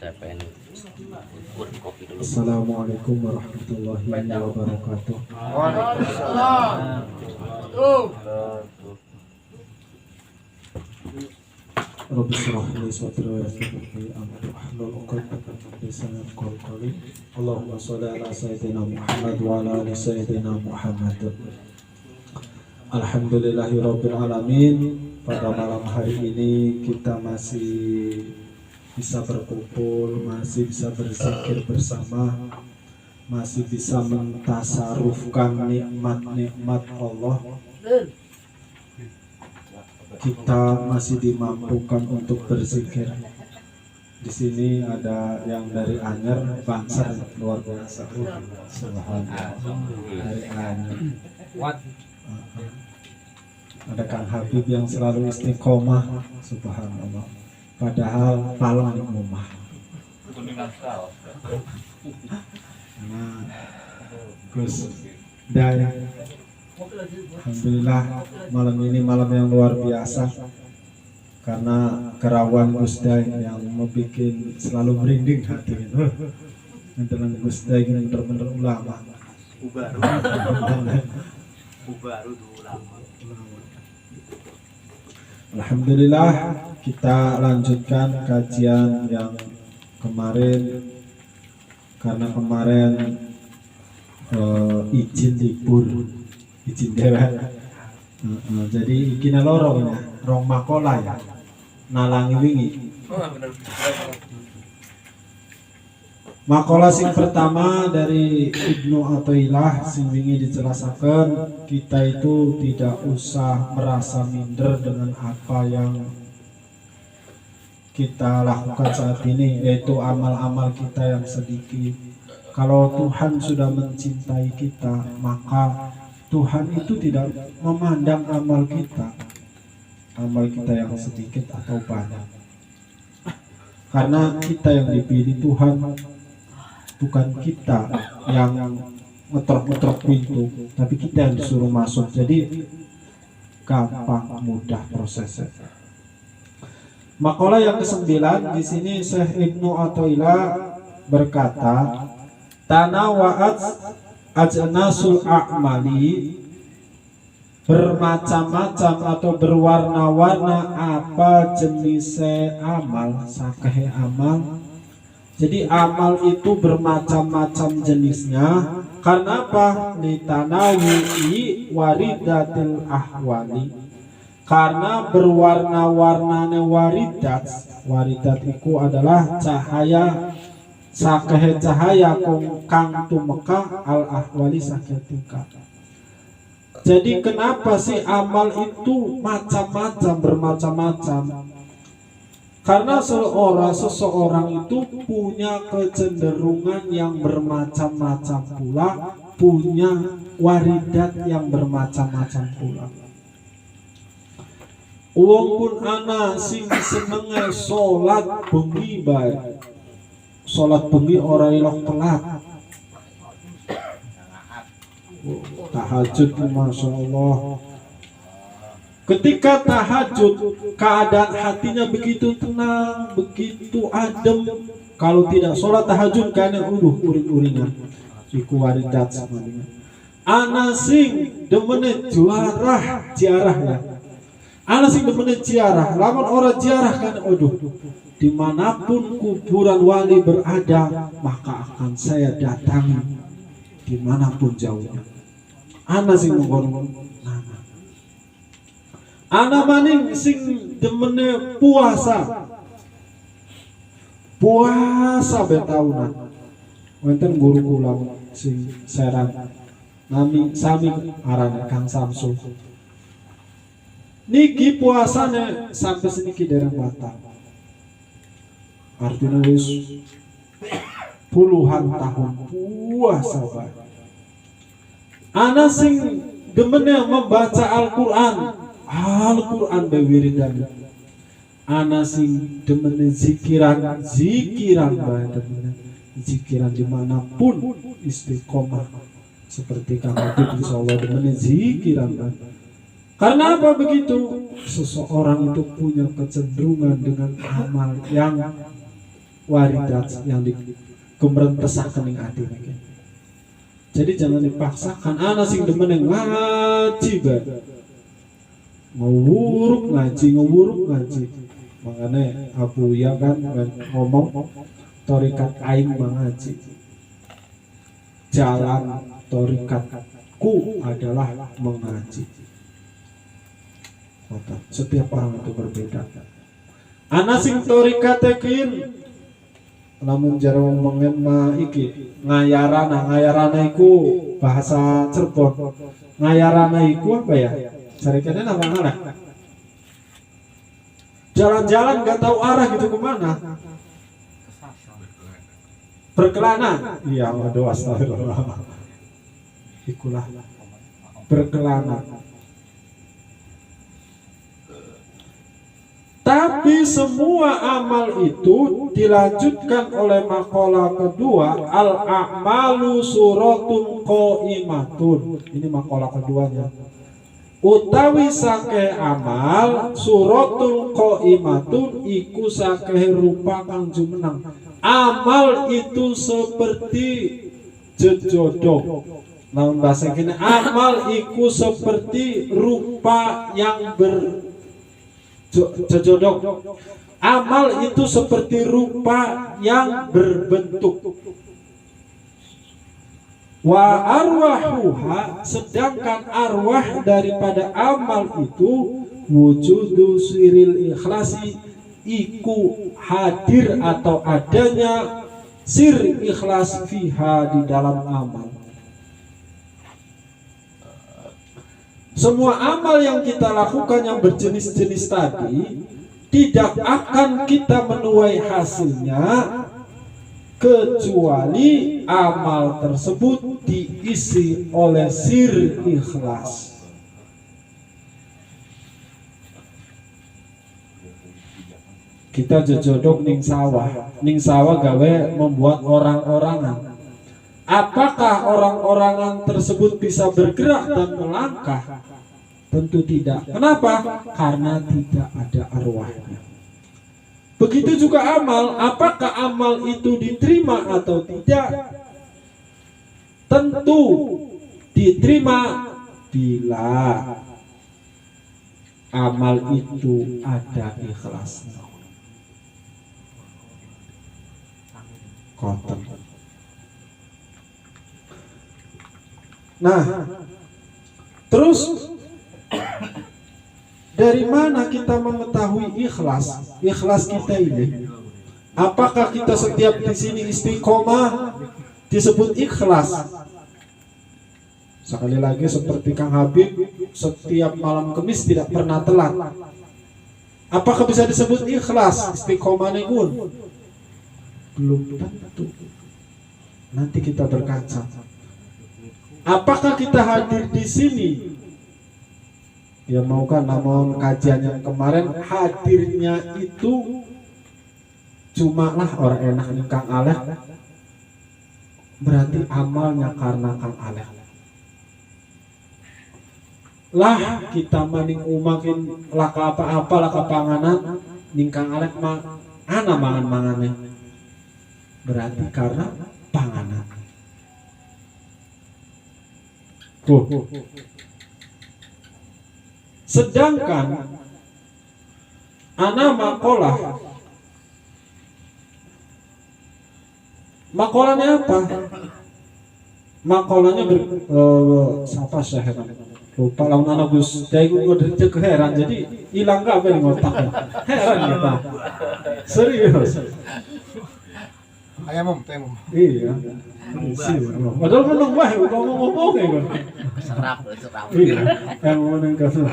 saya pengen ukur kopi dulu. Assalamualaikum warahmatullahi wabarakatuh. Waalaikumsalam. Rabbi shrah li sadri wa yassir li amri wahlul 'uqdatam min lisani yafqahu qawli. Allahumma shalli ala sayyidina Muhammad wa ala ali sayyidina Muhammad. Alhamdulillahirabbil alamin. Pada malam hari ini kita masih bisa berkumpul, masih bisa berzikir bersama, masih bisa mentasarufkan nikmat-nikmat Allah. Kita masih dimampukan untuk berzikir. Di sini ada yang dari Anyer, bangsa luar biasa. Subhanallah. Dari Anyer. Ada Kang Habib yang selalu istiqomah. Subhanallah. Padahal palang di rumah. Nah, Gus Day, alhamdulillah malam ini malam yang luar biasa karena kerawan Gus Day yang membuat selalu merinding hati. Dengan Gus Day ini benar-benar ulama. Baru ulama. Alhamdulillah, kita lanjutkan kajian yang kemarin karena kemarin izin libur, izin dewek. Jadi ikina lorong ya, rong makola ya, nalangi wingi. Makola sing pertama dari Ibnu Athaillah sing wingi dijelaskan, kita itu tidak usah merasa minder dengan apa yang kita lakukan saat ini, yaitu amal-amal kita yang sedikit. Kalau Tuhan sudah mencintai kita, maka Tuhan itu tidak memandang amal kita yang sedikit atau banyak. Karena kita yang dipilih Tuhan, bukan kita yang ngetrok-ngetrok pintu, tapi kita yang disuruh masuk. Jadi gampang, mudah prosesnya. Makalah yang ke-9 di sini Syekh Ibnu Athaillah berkata, tanawa'at ajnasul a'mali, bermacam-macam atau berwarna-warna apa jenis amal, sakeh amal. Jadi amal itu bermacam-macam jenisnya. Karena apa? Litanawi waridatil ahwali, karena berwarna-warnanya waridat. Waridat itu adalah cahaya, sakeh cahaya kang tumeka al ahwali sakeh tingkat. Jadi kenapa sih amal itu macam-macam, bermacam-macam? Karena seseorang itu punya kecenderungan yang bermacam-macam pula, punya waridat yang bermacam-macam pula. Uang pun ana sing senenge sholat bengi bae. Sholat bengi ora ilang telat. Tahajud, masya Allah. Ketika tahajud, keadaan hatinya begitu tenang, begitu adem. Kalau tidak sholat tahajud, karena uring-uringan. Iku waridat sama dengan ana sing demene ziarah ya. Ana sing demene ziarah, lamun orang ziarah kan dimanapun kuburan wali berada, maka akan saya datangi dimanapun jauhnya. Ana sing mengkono. Ana maning sing demene puasa betahunan. Wonten guru kula sing Serang nami sami arane Kang Samsul. Niki puasane sampai seniki dereng batal. Artinya wis puluhan tahun puasa bae. Ana sing demene membaca Al-Quran bewiridan. Ana sing demene zikiran bae demene zikiran dimanapun istiqomah seperti Kang Habib insyaallah demene zikiran bae. Karena apa begitu? Seseorang itu punya kecenderungan dengan amal yang waridat yang dikemerentasakan ning ati niki. Jadi jangan dipaksakan. Ana sing demen yang ngaji bae. Ngewuruk ngaji. Makanya Abu Ya kan ngomong torikat aing mengaji. Jalan torikatku adalah mengaji. Setiap orang itu berbeda. Ana sing torikate kin namun jare ngomongin mah iki ngayarana iku bahasa Cirebon. Ngayarana iku apa ya? Carikane apa ngalah? Jalan-jalan nggak tahu arah gitu kemana? Berkelana. Iya, waduh astagfirullah. Ikulah berkelana. Tapi semua amal itu dilanjutkan oleh makalah kedua, al-a'malu suratun qaimatun. Ini makalah keduanya. Utawi sakeh amal suratul qaimatun iku sakeh rupa kang jumeneng. Amal itu seperti jejodok. Nah, bahasa kini amal iku seperti rupa yang jejodok. Amal itu seperti rupa yang berbentuk. Wa arwahuha, sedangkan arwah daripada amal itu wujudu siril ikhlasi, iku hadir atau adanya sir ikhlas fiha di dalam amal. Semua amal yang kita lakukan yang berjenis-jenis tadi tidak akan kita menuai hasilnya kecuali amal tersebut diisi oleh sir ikhlas. Kita jejodok ning sawah gawe membuat orang-orangan. Apakah orang-orangan tersebut bisa bergerak dan melangkah? Tentu tidak. Kenapa? Karena tidak ada arwahnya. Begitu juga amal, apakah amal itu diterima atau tidak? Tentu diterima bila amal itu ada ikhlasnya. Kotor. Nah, terus dari mana kita mengetahui ikhlas? Ikhlas kita ini, apakah kita setiap di sini istiqomah disebut ikhlas? Sekali lagi seperti Kang Habib, setiap malam Kamis tidak pernah telat. Apakah bisa disebut ikhlas? Istiqomah pun belum tentu. Nanti kita berkaca. Apakah kita hadir di sini? Ya mau kan, namun kajian yang kemarin hadirnya itu cuma lah orang enak nih Kang Aleh, berarti amalnya karena Kang Aleh. Lah kita maning umakin laka apa-apa laka panganan ning Kang Aleh mah ana mangan-mangannya, berarti karena panganan. Sedangkan ana makolahnya apa? Makolahnya siapa saya lupa lawan anak Gus Dai gue dari keheran, jadi hilang gak apa yang ngotak heran kita serius. Ayam Iya. Padahal menang wah, ngomong ya kan. Serap. Iya, yang ngomongin kasus.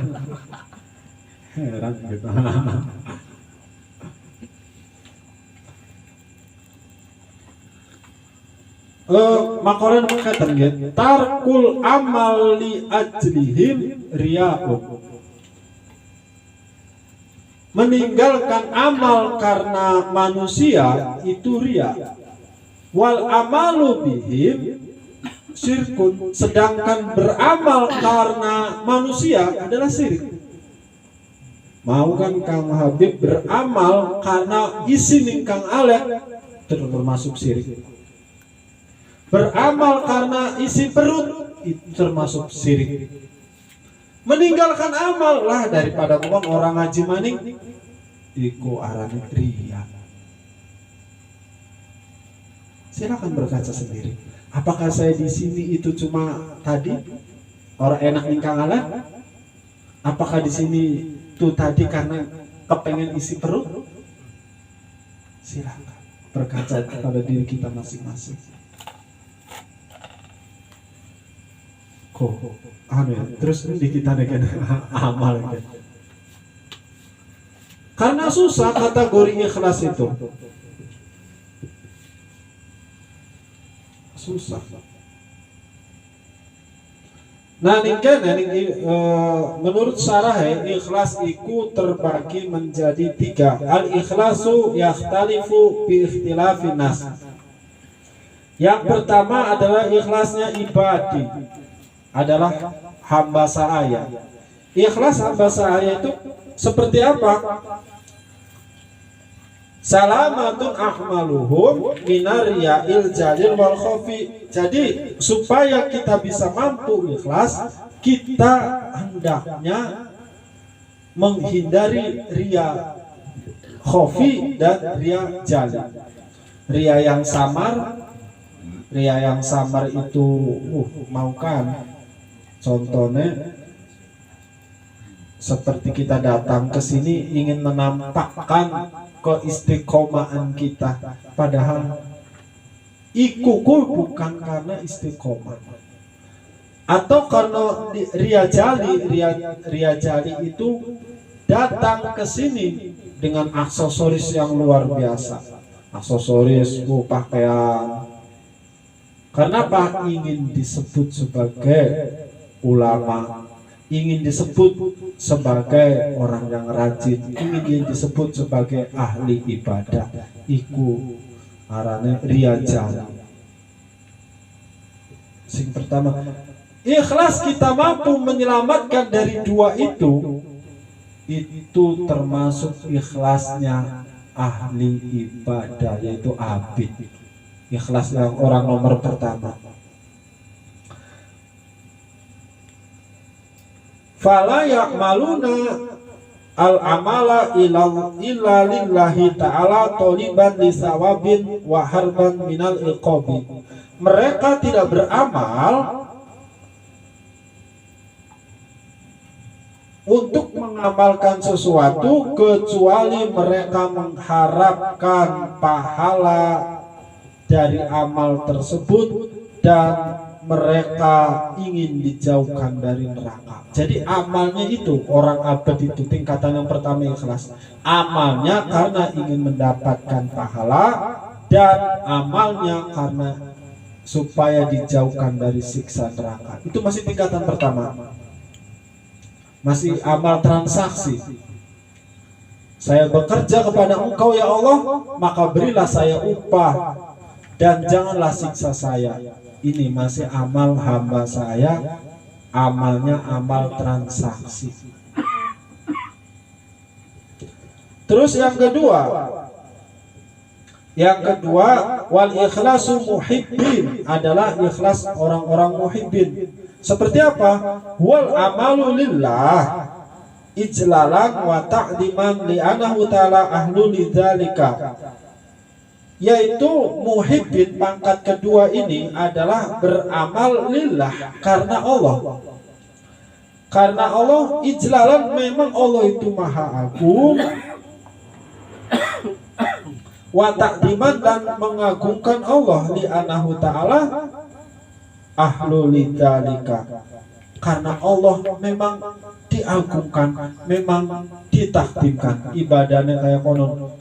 Heran gitu. Makalah kata gitu. Tarkul amal li ajlihim riya'un. Meninggalkan amal karena manusia itu riya. Wal amalu bihim syirkun, sedangkan beramal karena manusia adalah syirik. Mau kan Kang Habib beramal karena isi ning Kang Alek, termasuk syirik. Beramal karena isi perut itu termasuk syirik. Meninggalkan amal lah daripada orang ngaji maning iku arane riya. Silakan berkaca sendiri. Apakah saya di sini itu cuma tadi orang enak ningkangalan? Apakah di sini tuh tadi karena kepengen isi perut? Silakan berkaca pada diri kita masing-masing. Kok ya? Terus di kita dengan amal kan? Karena susah kategori ikhlas itu. Susah. Nah, menurut syarah ikhlas itu terbagi menjadi 3. Al-ikhlasu yakhtalifu bi ikhtilafin nas. Yang pertama adalah ikhlasnya ibadi, adalah hamba sahaya. Ikhlas hamba sahaya itu seperti apa? Salamatun ahmaluhum minariya'il jalil wal khofi. Jadi supaya kita bisa mampu ikhlas, kita hendaknya menghindari riya khofi dan riya jalil. Riya yang samar itu mau kan? Contohnya seperti kita datang ke sini ingin menampakkan keistiqomahan kita, padahal ikuku bukan karena istiqomah. Atau karena riya jali itu datang ke sini dengan aksesoris yang luar biasa, aksesoris pakaian. Karena apa? Ingin disebut sebagai ulama, ingin disebut sebagai orang yang rajin, ingin disebut sebagai ahli ibadah. Iku arane riya jali. Sing pertama, ikhlas kita mampu menyelamatkan dari 2 itu termasuk ikhlasnya ahli ibadah, yaitu abid. Ikhlas yang orang nomor pertama. Fala ya'maluna al-amala illa lillahi ta'ala toliban lisawabin wa harban minal iqabi. Mereka tidak beramal untuk mengamalkan sesuatu kecuali mereka mengharapkan pahala dari amal tersebut dan mereka ingin dijauhkan dari neraka. Jadi amalnya itu, orang abad itu tingkatan yang pertama ikhlas. Amalnya karena ingin mendapatkan pahala, dan amalnya karena supaya dijauhkan dari siksa neraka. Itu masih tingkatan pertama. Masih amal transaksi. Saya bekerja kepada Engkau ya Allah, maka berilah saya upah dan janganlah siksa saya. Ini masih amal hamba saya, amalnya amal transaksi. Terus yang kedua wal ikhlasu muhibbin, adalah ikhlas orang-orang muhibbin. Seperti apa? Wal amalu lillah ijlalan wa ta'diman li'anahu ta'ala ahlu lidzalika. Yaitu muhibbin pangkat kedua ini adalah beramal lillah, karena Allah. Karena Allah, ijlalan, memang Allah itu maha agung, wa ta'diman, dan mengagungkan Allah, li'anahu ta'ala ahlu lidzalika, karena Allah memang diagungkan, memang ditakdimkan. Ibadahnya kayak konon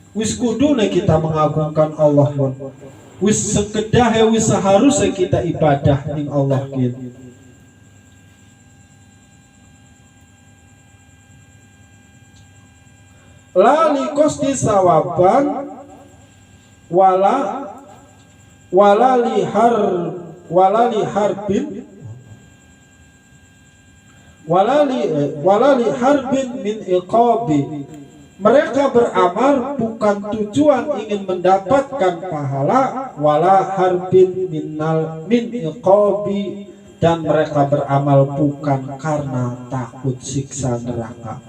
wis kudune kita mengagungkan Allah pun, wis sekedah wis seharusnya kita ibadah ning Allah gitu. La li qasdi sawaban wala li harbin min iqabi Mereka beramal bukan tujuan ingin mendapatkan pahala wala harbin min iqabi, dan mereka beramal bukan karena takut siksa neraka.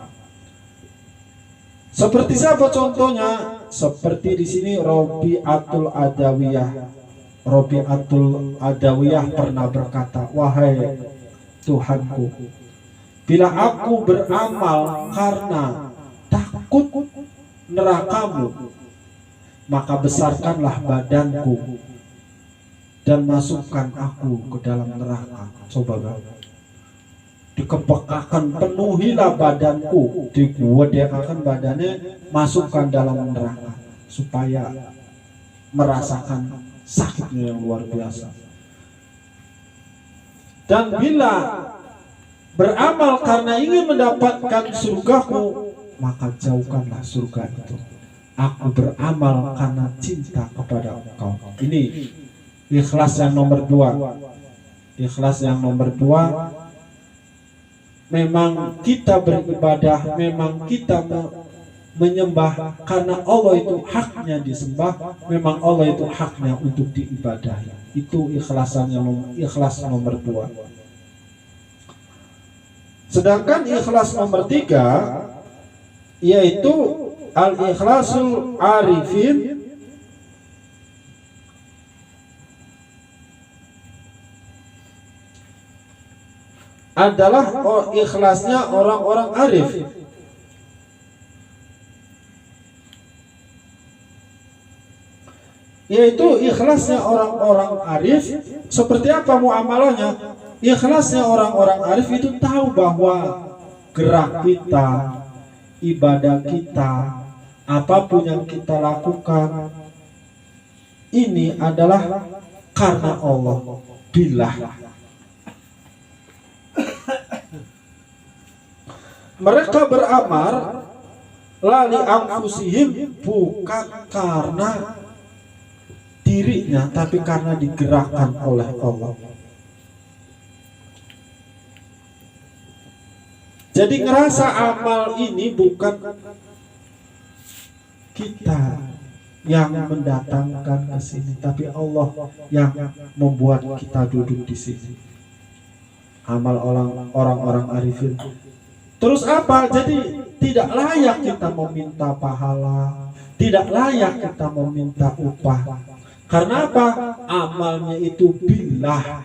Seperti siapa contohnya? Seperti di sini Robi'atul Adawiyah. Robi'atul Adawiyah pernah berkata, wahai Tuhanku, bila aku beramal karena takut nerakamu, maka besarkanlah badanku dan masukkan aku ke dalam neraka. Coba dikepekakan, penuhilah badanku, diwedeakan badannya, masukkan dalam neraka supaya merasakan sakitnya yang luar biasa. Dan bila beramal karena ingin mendapatkan surgaku, maka jauhkanlah surga itu. Aku beramal karena cinta kepada Engkau. Ini ikhlas yang nomor 2. Ikhlas yang nomor 2, memang kita beribadah, memang kita menyembah karena Allah itu haknya disembah, memang Allah itu haknya untuk diibadahi. Itu ikhlas nomor 2. Sedangkan ikhlas nomor 3 yaitu al-ikhlasul arifin, adalah ikhlasnya orang-orang arif. Yaitu ikhlasnya orang-orang arif. Seperti apa muamalahnya? Ikhlasnya orang-orang arif itu tahu bahwa gerak kita, ibadah kita, apapun yang kita lakukan, ini adalah karena Allah. Billah. Mereka beramal lali anfusihim, bukan karena dirinya, tapi karena digerakkan oleh Allah. Jadi ngerasa amal ini bukan kita yang mendatangkan ke sini, tapi Allah yang membuat kita duduk di sini. Amal orang-orang arifin. Terus apa? Jadi tidak layak kita meminta pahala, tidak layak kita meminta upah. Karena apa? Amalnya itu billah.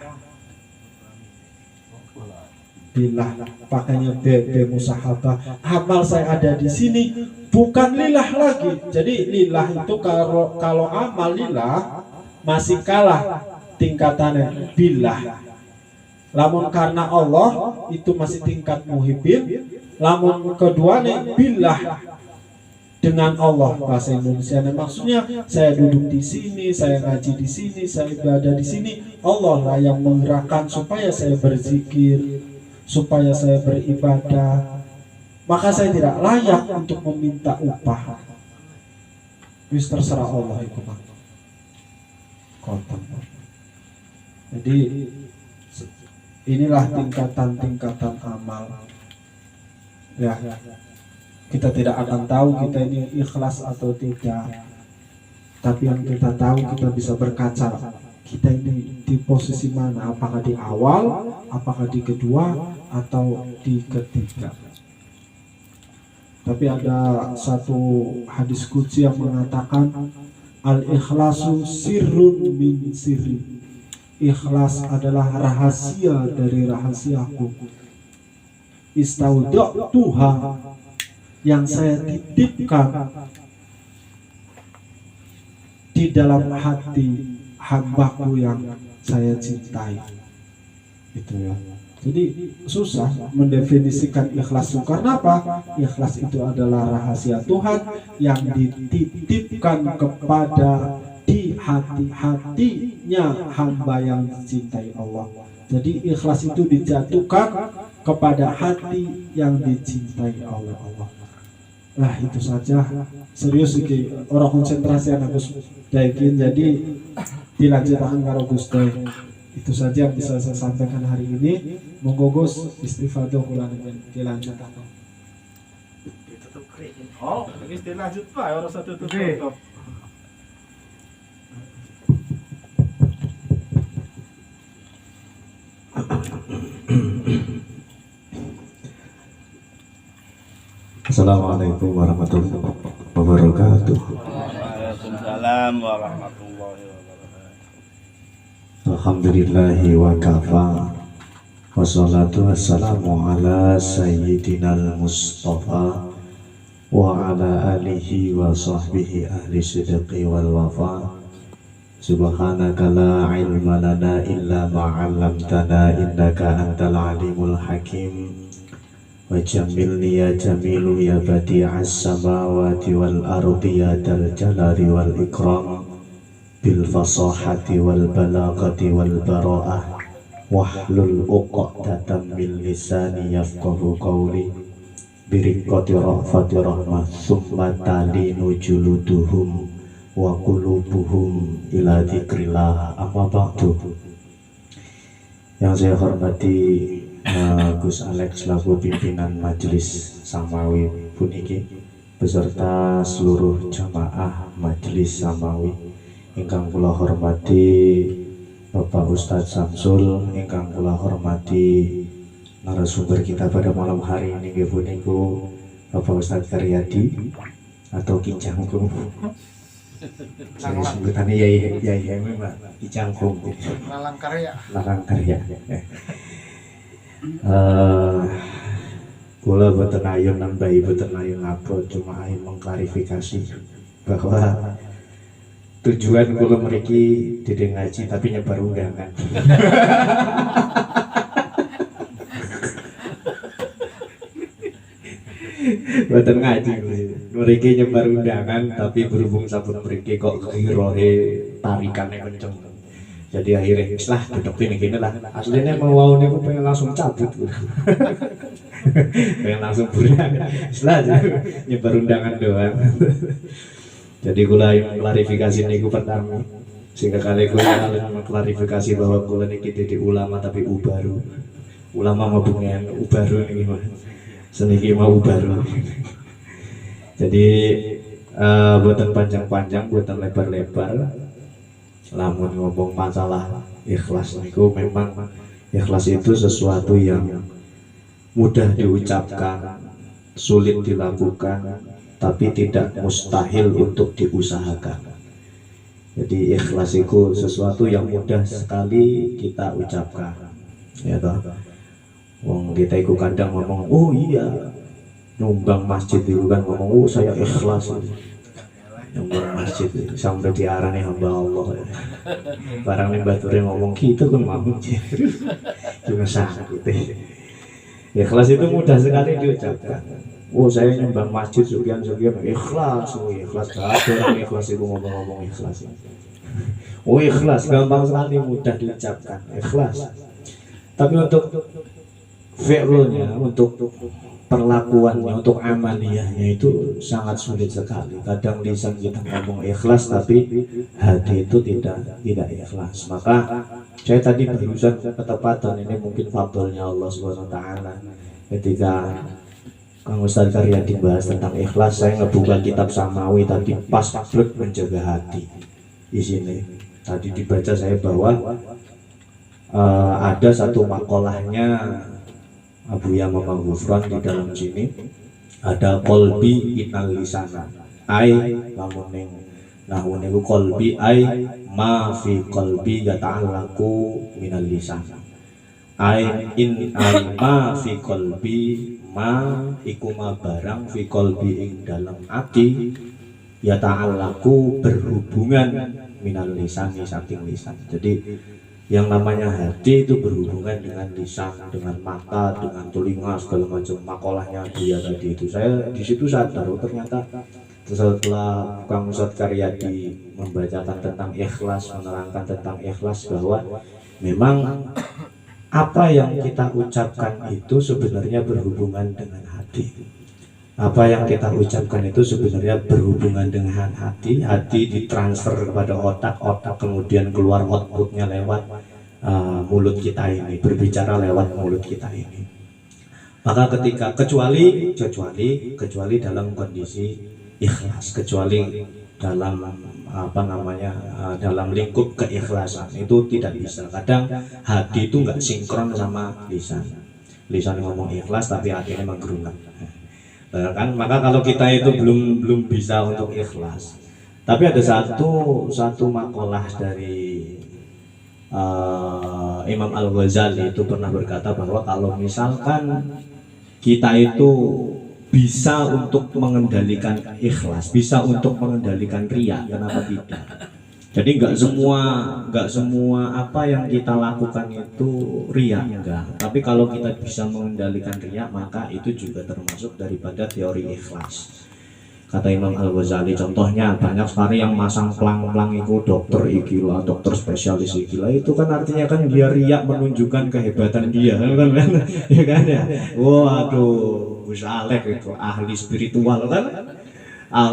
Billah, pakainya B musahabah. Amal saya ada di sini bukan lillah lagi. Jadi lillah itu kalau amal lillah masih kalah tingkatannya billah. Lamun karena Allah itu masih tingkat muhibbin. Lamun keduanya billah, dengan Allah, bahasa Indonesia. Maksudnya saya duduk di sini, saya ngaji di sini, saya ibadah di sini. Allah lah yang menggerakkan supaya saya berzikir, supaya saya beribadah. Maka saya tidak layak untuk meminta upah. Wis terserah Allah itu, Pak. Jadi inilah tingkatan-tingkatan amal. Ya, kita tidak akan tahu kita ini ikhlas atau tidak. Tapi yang kita tahu, kita bisa berkaca, kita ini di posisi mana, apakah di awal, apakah di kedua, atau di ketiga. Tapi ada satu hadis qudsi yang mengatakan al-ikhlasu sirrun min sirri. Ikhlas adalah rahasia dari rahasiaku. Istaudok Tuhan, yang saya titipkan di dalam hati hambaku yang saya cintai. Itu ya. Jadi susah mendefinisikan ikhlas itu. Karena apa? Ikhlas itu adalah rahasia Tuhan yang dititipkan kepada di hati-hatinya hamba yang dicintai Allah. Jadi ikhlas itu dijatuhkan kepada hati yang dicintai oleh Allah. Nah itu saja, serius iki orang konsentrasi anak Gus Daikin, jadi dilanjutkan karo Gus Dai. Itu saja yang bisa saya sampaikan hari ini. Monggo Gus istifadah kula dilanjutkan. Oh, ini lanjut Pak, orang satu tutup. Assalamualaikum warahmatullahi wabarakatuh. Waalaikumsalam warahmatullahi wabarakatuh. Alhamdulillahi wa kafa. Wassalatu wassalamu ala sayyidinal Mustafa wa ala alihi wa sahbihi ahli sidqi wal wafa. Subhanaka la ilma lana illa ma'allamtana innaka antal alimul hakim. Wa jamilni ya jamilu ya badi'as samawati wal ardi ya dal jalali wal ikram bil fasahati wal balagati wal bara'ah wahlul uqdatan min lisani yafqahu qawli biriqati ra'fati rahmah summa talinu juluduhum wa qulubuhum ila dzikrillah amma ba'du. Yang saya hormati Gus Alex selaku pimpinan Majelis Samawi puniki beserta seluruh jamaah Majelis Samawi ingkang kula hormati Bapak Ustadz Samsul, ingkang kula hormati narasumber kita pada malam hari ini nggih puniku Bapak Ustadz Karyadi atau Ki Jangkung. Saya sebutannya Yai Mbak Ki Jangkung. Lalang karya. Larang karya. Kula boten ayo nambahi boten ayo ngapro, cuma ayo mengklarifikasi bahwa tujuan kula mriki dede ngaji tapi nyebar undangan. Boten ngaji mriki nyebar undangan tapi berhubung sampun mriki kok girohe tarikane kenceng. Jadi akhirnya lah duduk gini lah. Aslinya mau niku pengen langsung cabut, pengen langsung pulang. Setelah nyebar undangan doang. Jadi kula yang klarifikasi niku pertama, sehingga kali kula mengklarifikasi bahwa kula niki dadi ulama tapi ubaru. Ulama mabungen ubaru niki mah. Seniki mau ubaru. Jadi buatan panjang-panjang, buatan lebar-lebar. Lamun ngomong masalah ikhlas niku memang ikhlas itu sesuatu yang mudah diucapkan, sulit dilakukan, tapi tidak mustahil untuk diusahakan. Jadi ikhlas itu sesuatu yang mudah sekali kita ucapkan, ya toh. Wong kita itu kadang ngomong, oh iya, nyumbang masjid itu kan ngomong, oh saya ikhlas. Nyumbang masjid itu sampai diarani hamba Allah. Barang bature ngomong gitu kan mampu cuma sakit. Ikhlas itu mudah sekali diucapkan. Oh saya nyumbang masjid sekian ikhlas, oh ikhlas. Orang ikhlas itu ngomong-ngomong ikhlas. Oh ikhlas gampang sekali, mudah diucapkan ikhlas. Tapi untuk fi'lnya, untuk perlakuannya, untuk amaliyahnya itu sangat sulit sekali. Kadang lisan kita ngomong ikhlas tapi hati itu tidak ikhlas. Maka saya tadi berusaha ketepatan, ini mungkin fadlnya Allah Subhanahu wa taala. Ketika Kang Ustadz Karyadi bahas tentang ikhlas, saya ngebuka kitab Samawi tadi pas blek menjaga hati. Di sini tadi dibaca saya bahwa ada satu makolahnya Abu Yamamah Ghufran di dalam sini ada kolbi inal lisana ai lamun ning nahwu niku kolbi ai ma fi kolbi yata'allaqu minal lisan ai in ai ma fi kolbi ma iku ma barang fi kolbi ing dalam ati yata'allaqu berhubungan minal lisan saking lisan. Jadi yang namanya hati itu berhubungan dengan lisan, dengan mata, dengan telinga, segala macam. Makolahnya dia tadi itu, saya di situ sadar, ternyata setelah Kang Ustadz Karyadi membacakan tentang ikhlas, menerangkan tentang ikhlas, bahwa memang apa yang kita ucapkan itu sebenarnya berhubungan dengan hati. Apa yang kita ucapkan itu sebenarnya berhubungan dengan hati. Hati ditransfer kepada otak, otak kemudian keluar outputnya lewat mulut kita ini, berbicara lewat mulut kita ini. Maka ketika kecuali dalam kondisi ikhlas, kecuali dalam dalam lingkup keikhlasan itu tidak bisa. Kadang hati itu nggak sinkron sama lisan ngomong ikhlas tapi hatinya menggerungan kan. Maka kalau kita itu belum bisa untuk ikhlas. Tapi ada satu makalah dari Imam Al-Ghazali itu pernah berkata bahwa kalau misalkan kita itu bisa untuk mengendalikan ikhlas, bisa untuk mengendalikan riya, kenapa tidak? Jadi nggak semua apa yang kita lakukan itu riya, enggak. Tapi kalau kita bisa mengendalikan riya, maka itu juga termasuk daripada teori ikhlas. Kata Imam Al-Ghazali, contohnya banyak sekali yang masang pelang-pelang itu dokter ikilah, dokter spesialis ikilah, itu kan artinya kan dia riak menunjukkan kehebatan dia kan ya kan ya. Waduh, Gus Alek itu ahli spiritual kan,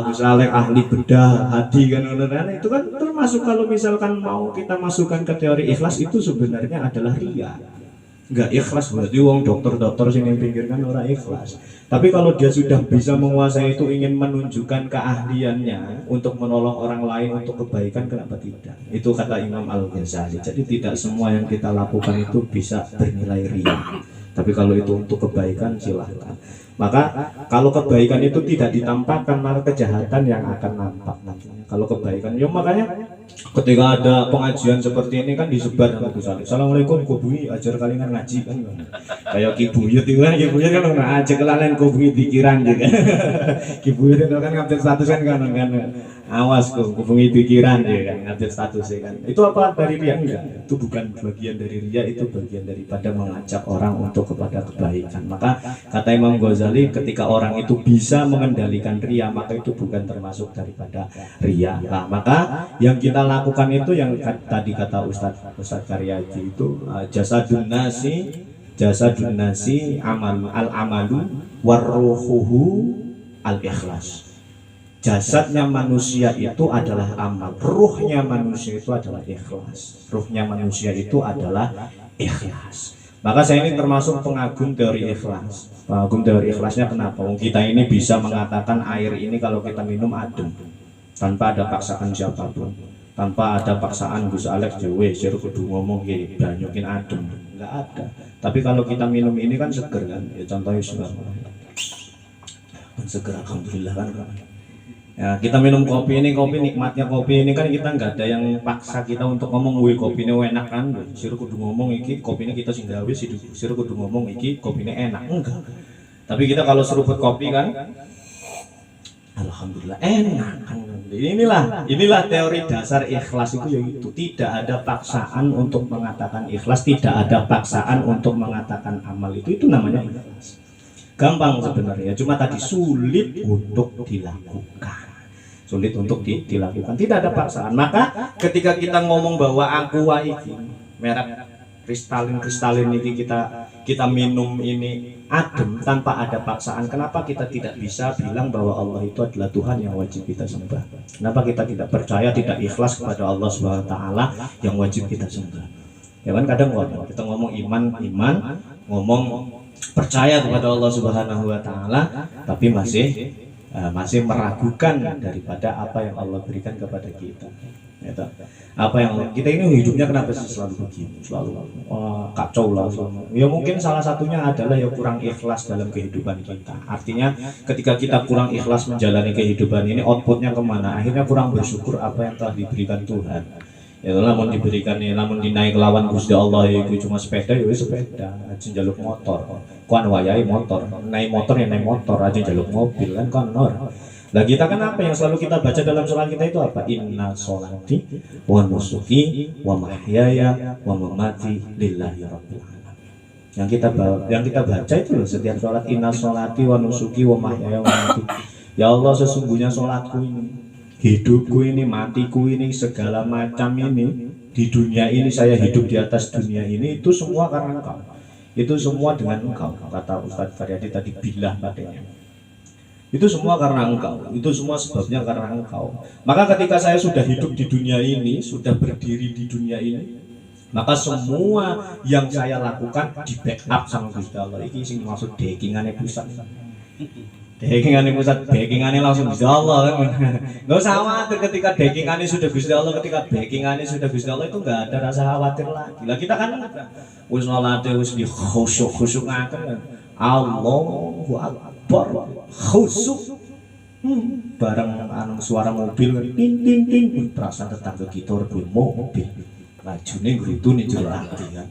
Gus Alek ahli bedah hati kan, itu kan termasuk kalau misalkan mau kita masukkan ke teori ikhlas itu sebenarnya adalah riak. Enggak ikhlas berarti wong dokter-dokter sini pinggir kan orang ikhlas. Tapi kalau dia sudah bisa menguasai itu, ingin menunjukkan keahliannya untuk menolong orang lain untuk kebaikan, kenapa tidak? Itu kata Imam Al-Ghazali. Jadi tidak semua yang kita lakukan itu bisa bernilai riya. Tapi kalau itu untuk kebaikan silahkan. Maka kalau kebaikan itu tidak ditampakkan, maka kejahatan yang akan nampak nantinya. Kalau kebaikan, ya makanya ketika ada pengajian seperti ini kan disebar sama Gus Ali. Assalamualaikum Kubui, ajar kalian ngaji kan. Kayak Kibuyut itu kan, Kibuyut kan aja kelalen Kubui pikiran juga. Kibuyut itu kan ngambil status kan awas Kubui pikiran ya kan, ngambil status ya kan. Itu apa dari riya? Enggak. Itu bukan bagian dari riya, itu bagian daripada mengajak orang untuk kepada kebaikan. Maka kata Imam Ghazali, ketika orang itu bisa mengendalikan riya, maka itu bukan termasuk daripada riya. Nah, maka yang kita lakukan itu yang tadi kata Ustadz Karyaji itu jasadun nasi al-amalu warruhuhu al-ikhlas. Jasadnya manusia itu adalah amal, ruhnya manusia itu adalah ikhlas. Ruhnya manusia itu adalah ikhlas. Maka saya ini termasuk pengagum teori ikhlas. Pengagum teori ikhlasnya kenapa? Kita ini bisa mengatakan air ini kalau kita minum adem, tanpa ada paksaan siapapun, tanpa ada paksaan Gus Alex Dewe, saya kudu ngomong gini, banyakin adem, nggak ada. Tapi kalau kita minum ini kan seger kan, ya contohnya seger, seger alhamdulillah kan. Ya, kita minum kopi ini, nikmatnya kopi ini kan kita nggak ada yang paksa kita untuk ngomong, wih kopi ini enak kan, saya kudu ngomong iki kopi ini kita singgawi, saya kudu ngomong iki kopi ini enak, enggak. Tapi kita kalau seruput kopi kan, alhamdulillah enak kan. Inilah teori dasar ikhlas itu, yaitu tidak ada paksaan untuk mengatakan ikhlas, tidak ada paksaan untuk mengatakan amal, itu namanya ikhlas. Gampang sebenarnya, cuma tadi sulit untuk dilakukan. Tidak ada paksaan. Maka ketika kita ngomong bahwa aqua iki merek kristalin ini kita minum ini adem tanpa ada paksaan, kenapa kita tidak bisa bilang bahwa Allah itu adalah Tuhan yang wajib kita sembah? Kenapa kita tidak percaya, tidak ikhlas kepada Allah Subhanahu wa taala yang wajib kita sembah? Ya kan kadang kita ngomong iman, ngomong percaya kepada Allah Subhanahu wa taala, tapi masih meragukan daripada apa yang Allah berikan kepada kita. Apa yang kita ini hidupnya kenapa sih selalu begini, selalu kacau lah selalu. Ya mungkin salah satunya adalah ya kurang ikhlas dalam kehidupan kita. Artinya ketika kita kurang ikhlas menjalani kehidupan ini, outputnya kemana? Akhirnya kurang bersyukur apa yang telah diberikan Tuhan. Ya lamun diberikan nih, lamun dinaik lawan Gusti Allah itu cuma sepeda, ya sepeda, aja jaluk motor, kuan wayai motor, naik motor ya naik motor, aja jaluk mobil kan konor. Nah kita kan apa yang selalu kita baca dalam sholat kita itu apa? Inna sholati wa nusuki wa mahyaya wa mamati lillahi rabbil alamin. Yang kita baca itu loh setiap sholat, inna sholati wa nusuki wa mahyaya wa mamati. Ya Allah, sesungguhnya sholatku ini, hidupku ini, matiku ini, segala macam ini di dunia ini, saya hidup di atas dunia ini, itu semua karena Engkau. Itu semua dengan Engkau, kata Ustadz Karyadi tadi, bilah padanya. Itu semua karena Engkau, itu semua sebabnya karena Engkau. Maka ketika saya sudah hidup di dunia ini, sudah berdiri di dunia ini, Maka semua yang saya lakukan di backup sama Gusti Allah. Iki sing maksud dekingane pusat. Dekingane pusat, dekingane langsung Gusti Allah kan. Enggak usah khawatir ketika dekingane sudah Gusti Allah, ketika dekingane sudah Gusti Allah itu enggak ada rasa khawatir lagi. Lah kita kan wis salate wis di khusyuk-khusyukaken. Allahu Akbar. Khusyuk. Bareng anu suara mobil tin tin tin perasaan tetangga kita duwe mobil. Lajune ngrutune jero ati kan.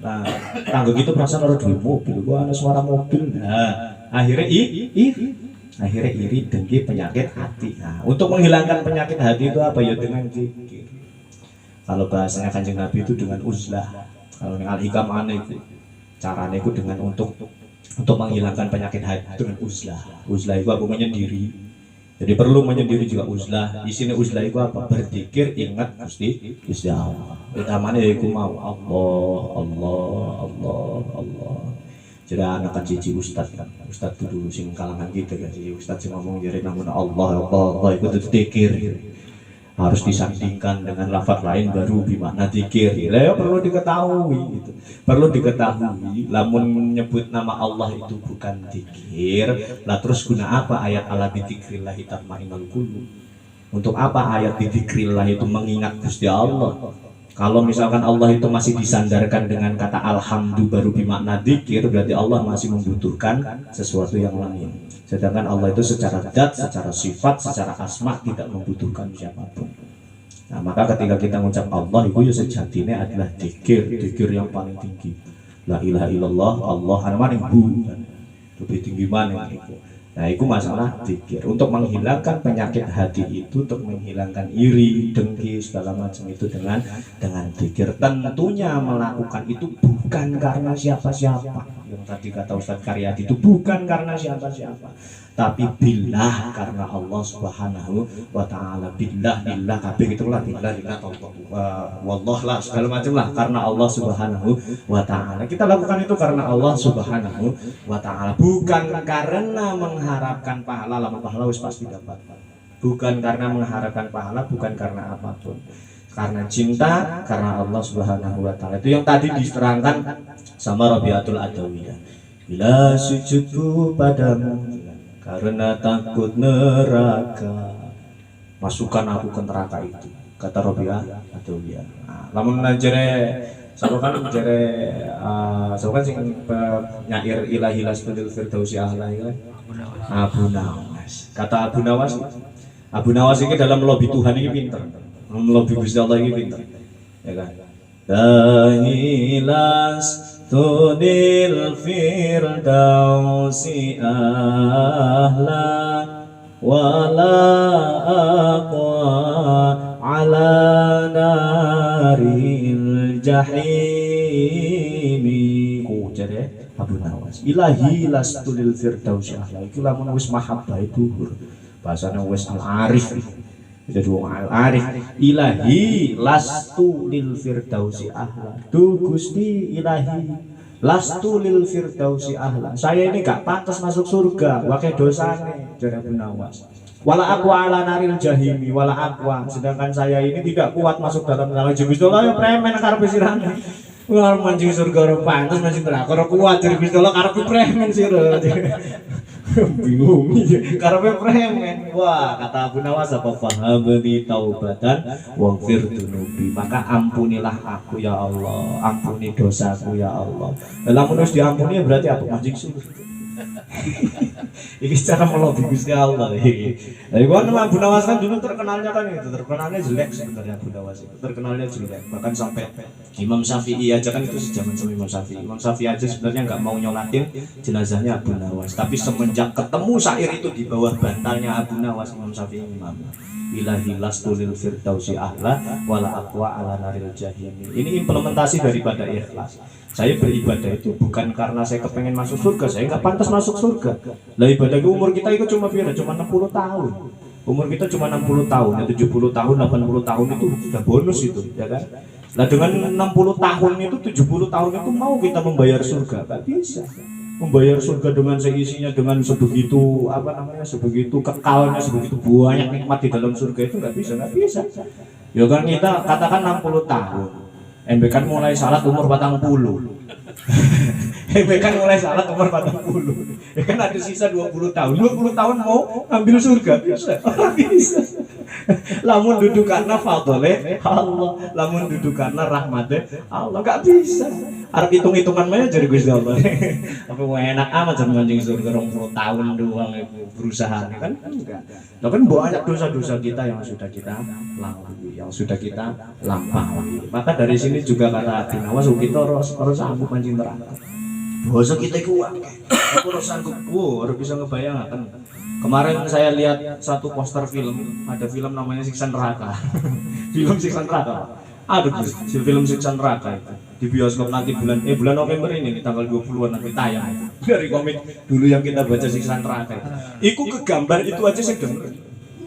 Nah, tangga gitu perasaan ora duwe mobil, gua ana suara mobil. Nah, akhirnya iri dengki penyakit hati. Nah, untuk menghilangkan penyakit hati itu apa ya dengan zikir. Kalau bahasanya Kanjeng Nabi itu dengan uzlah. Kalau yang al-hikam aneh itu caranya itu dengan untuk menghilangkan penyakit hati dengan uzlah. Uzlah itu aku menyendiri. Jadi perlu menyendiri juga uzlah. Di sini uzlah itu apa? Berzikir, ingat Gusti Allah. Utamanya yaitu mau Allah. Jadi anak kan cici ustad itu dulu sing kalangan kita kan, cici ustad sing ngomong jadi namun Allah itu zikir. Harus disandingkan dengan lafaz lain baru bermakna zikir. Ya perlu diketahui gitu. Perlu diketahui lamun menyebut nama Allah itu bukan zikir, lah terus guna apa ayat ala dzikrillah tatmainnul qulub? Untuk apa ayat dzikrillah itu mengingat Gusti Allah? Kalau misalkan Allah itu masih disandarkan dengan kata alhamdulillah baru bermakna zikir, berarti Allah masih membutuhkan sesuatu yang lain. Sedangkan Allah itu secara zat, secara sifat, secara asma tidak membutuhkan siapapun. Nah, maka ketika kita mengucap Allah itu ya sejatinya adalah zikir yang paling tinggi. La ilaha illallah, Allah an-maning lebih tinggi mana itu. Nah, itu masalah zikir untuk menghilangkan penyakit hati itu, untuk menghilangkan iri, dengki segala macam itu dengan zikir. Tentunya melakukan itu bukan karena siapa-siapa. Yang tadi kata Ustadz Karyadi itu bukan karena siapa-siapa, tapi billah, karena Allah Subhanahu wa taala. Billah kabeh gitu lah, billah wallah lah segala macam lah, karena Allah Subhanahu wa taala. Kita lakukan itu karena Allah Subhanahu wa taala, bukan karena mengharapkan pahala. Lama pahala wis pasti dapat. Bukan karena mengharapkan pahala, bukan karena apapun. Karena cinta, karena Allah Subhanahu wa taala. Itu yang tadi diterangkan sama Rabi'atul Adawiyah. Bila sujudku padamu karena takut neraka, masukkan aku ke neraka itu, kata Rabi'atul Adawiyah. Nah, lamun jere salukan sing nyair ilahi lastul firdausi ahla ya. Abu Nawas. Kata Abu Nawas ini dalam melobi Tuhan ini pinter. Melobi Gusti Allah ini pinter. Ya kan? Dahilas tunil firdausi ahla wala aqwa ala naril jahimi. Ku jare Abu Nawas. Ilahi lastulil firdausi ahla. Iku lamun wis mahabbah itu bahasane wis al-arif. Jadi wong al-arif. Ilahi lastu lil firdausi ahla. Tu Gusti ilahi lastu lil firdausi ahla. Saya ini gak pantas masuk surga, wae dosane, jare Abu Nawas. Wala aqwa ala naril jahimi, wala aqwa. Sedangkan saya ini tidak kuat masuk dalam neraka jahim. Gusti Allah ya premen karepe sirane. Wong mancing surga ora pantas, mancing neraka ora kuat, jare Gusti Allah karepe premen sira. Bingung karepe premen. Wah, kata Abu Nawas apa fahabni taubatan waghfir dunubi, maka ampunilah aku ya Allah, ampuni dosaku ya Allah. Lamun wis diampuni berarti apa? Mancing surga. Ini cara melobi Gusti Allah. Jadi gua nama Abu Nawas kan dulu terkenalnya kan itu, terkenalnya jelek sebenarnya Abu Nawas itu, terkenalnya jelek. Bahkan sampai Imam Syafi'i aja kan itu sejaman sama Imam Syafi'i. Imam Syafi'i aja sebenarnya nggak mau nyolatin jenazahnya Abu Nawas. Tapi semenjak ketemu syair itu di bawah bantalnya Abu Nawas, Imam Syafi'i Imam. Ilahi lastu lil firdausi ahla wala aqwa ala naril jahim. Ini implementasi daripada ikhlas. Saya beribadah itu bukan karena saya kepengen masuk surga, saya nggak pantas masuk surga. Lah ibadah umur kita itu cuma 60 tahun. Umur kita cuma 60 tahun, ya 70 tahun, 80 tahun itu sudah bonus itu, ya kan? Nah dengan 60 tahun itu, 70 tahun itu mau kita membayar surga, nggak bisa. Membayar surga dengan seisinya, dengan sebegitu sebegitu kekalnya, sebegitu banyak nikmat di dalam surga itu nggak bisa. Ya kan kita katakan 60 tahun. Embek kan mulai salat umur 40. Embek kan mulai salat umur 40. Ya kan ada sisa 20 tahun. 20 tahun mau ambil surga bisa? Bisa. Lamun duduk karena fadole Allah, lamun duduk karena rahmatnya Allah, nggak bisa. Arep hitung-hitungan mah jadi Gusti Allah. Apa mau enak amat sama anjing surga 20 tahun doang itu berusaha kan enggak. Lah kan banyak dosa-dosa kita yang sudah kita lakukan, yang sudah kita lampaui. Maka dari sini juga kata Binawas kita harus sanggup mancing neraka. Dosa kita kuat. Aku harus sanggup, harus bisa ngebayangkan. Kemarin saya lihat satu poster film, ada film namanya Siksa Neraka. Film Siksa Neraka. Ada Gus, film Siksa Neraka itu di bioskop nanti bulan November ini tanggal 20-an nanti tayang itu. Dari komik dulu yang kita baca Siksa Neraka itu. Iku kegambar itu aja saya denger.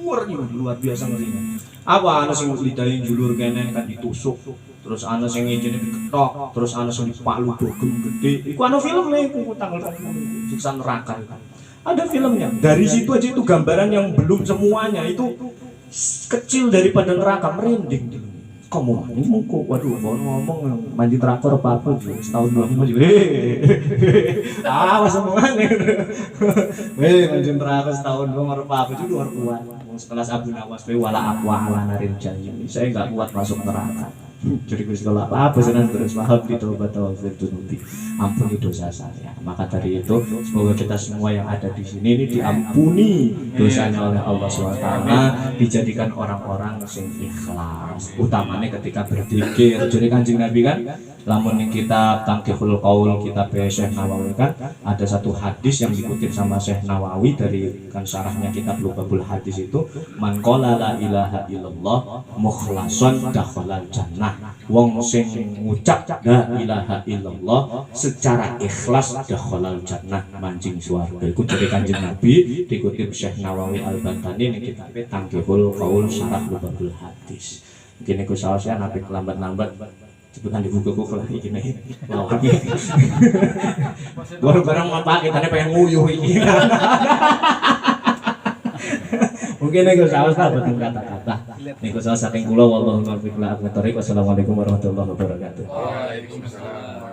Luar biasa ngerinya. Apa ana sing lidahe njulur kene kan ditusuk, terus ana sing ngene diketok, terus ana sing dipalu dogem gede. Iku ana filmnya iku tanggal 20 Siksa Neraka itu. Ada filmnya. Dari situ aja itu gambaran yang belum semuanya itu kecil daripada neraka, merinding. Kamu ini mungku, waduh, mau ngomong mandi neraka apa setahun 2 minggu. Awas semuanya. Mandi neraka setahun 2 apa itu luar kuat. Sekelas Abu Nawas, wala aqwa ala narin jahim. Saya nggak kuat masuk neraka. Jadi Gusti Allah apa senang terus mahab gitu betul dunubi, ampuni dosa saya. Maka dari itu semoga kita semua yang ada di sini ini diampuni dosanya oleh Allah SWT, dijadikan orang-orang yang ikhlas, utamanya ketika berzikir. Jadi Kanjeng Nabi kan lamun yang kita Tangkihul Qaul kitab Syekh Nawawi kan ada satu hadis yang dikutip sama Syekh Nawawi dari kan syarahnya kitab Lubabul Hadis itu, man qala la ilaha illallah mukhlason dakhalal jannah. Wong sing ngucap la ilaha illallah secara ikhlas dakhalal jannah, mancing swarga. Iku dari Kanjeng Nabi dikutip Syekh Nawawi Al-Bantani ning kitab Tangkihul Qaul syarah Lubabul Hadis. Mungkin iku saosnya nabi lambat-lambat sebutan di buku-buku lagi gini lawak barang apa kita pengen nguyuh ini mungkin itu salah satu kata-kata ini salah saking kula wallahu a'lam bishawab. Wassalamualaikum warahmatullahi wabarakatuh. Waalaikumsalam.